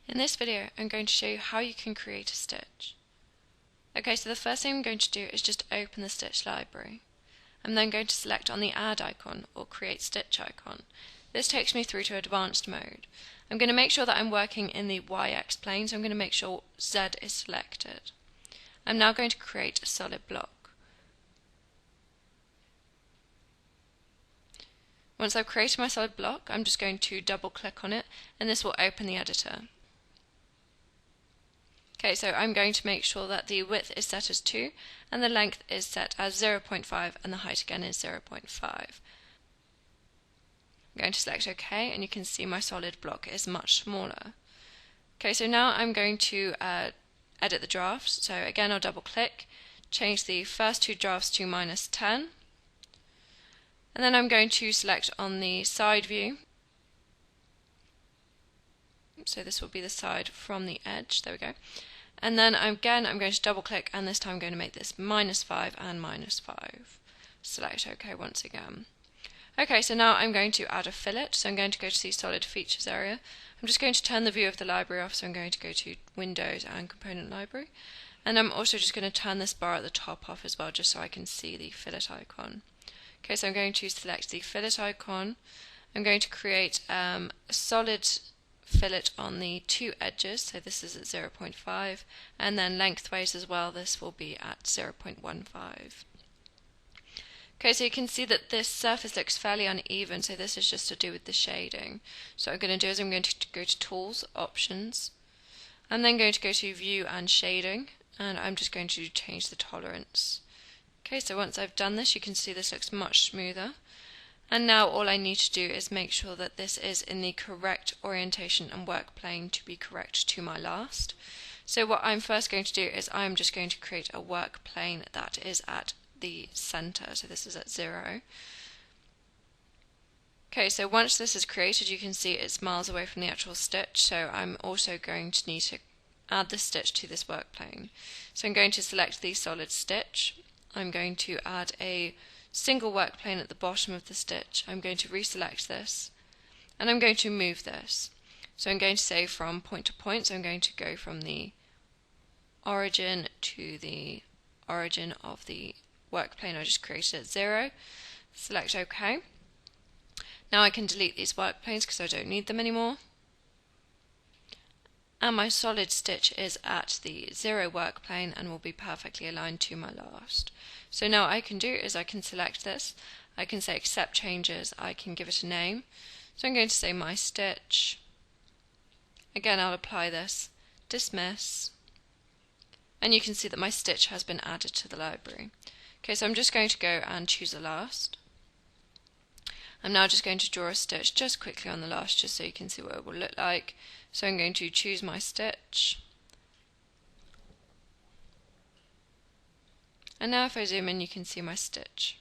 In this video, I'm going to show you how you can create a stitch. Okay, so the first thing I'm going to do is just open the stitch library. I'm then going to select on the add icon or create stitch icon. This takes me through to advanced mode. I'm going to make sure that I'm working in the YX plane, so I'm going to make sure Z is selected. I'm now going to create a solid block. Once I've created my solid block, I'm just going to double click on it and this will open the editor. Okay, so I'm going to make sure that the width is set as 2 and the length is set as 0.5 and the height again is 0.5. I'm going to select OK and you can see my solid block is much smaller. Okay, so now I'm going to edit the drafts. So again I'll double click, change the first two drafts to -10, and then I'm going to select on the side view. So this will be the side from the edge, there we go. And then I'm going to double click and this time I'm going to make this -5 and -5. Select OK once again. Okay, so now I'm going to add a fillet, so I'm going to go to the solid features area. I'm just going to turn the view of the library off, so I'm going to go to Windows and Component Library. And I'm also just going to turn this bar at the top off as well, just so I can see the fillet icon. Okay, so I'm going to select the fillet icon. I'm going to create a solid fillet on the two edges, so this is at 0.5, and then lengthways as well, this will be at 0.15. Okay, so you can see that this surface looks fairly uneven, so this is just to do with the shading. So what I'm going to do is I'm going to go to Tools, Options. I'm then going to go to View and Shading, and I'm just going to change the tolerance. Okay, so once I've done this, you can see this looks much smoother. And now all I need to do is make sure that this is in the correct orientation and work plane to be correct to my last. So what I'm first going to do is I'm just going to create a work plane that is at the center, so this is at 0. Okay, so once this is created, you can see it's miles away from the actual stitch, so I'm also going to need to add the stitch to this work plane. So I'm going to select the solid stitch. I'm going to add a single work plane at the bottom of the stitch. I'm going to reselect this and I'm going to move this. So I'm going to say from point to point, so I'm going to go from the origin to the origin of the work plane I just created at 0. Select OK. Now I can delete these work planes because I don't need them anymore. And my solid stitch is at the 0 work plane and will be perfectly aligned to my last. So now what I can do is I can select this, I can say accept changes, I can give it a name. So I'm going to say my stitch. Again I'll apply this, dismiss, and you can see that my stitch has been added to the library. Okay, so I'm just going to go and choose the last. I'm now just going to draw a stitch just quickly on the last, just so you can see what it will look like. So I'm going to choose my stitch. And now if I zoom in, you can see my stitch.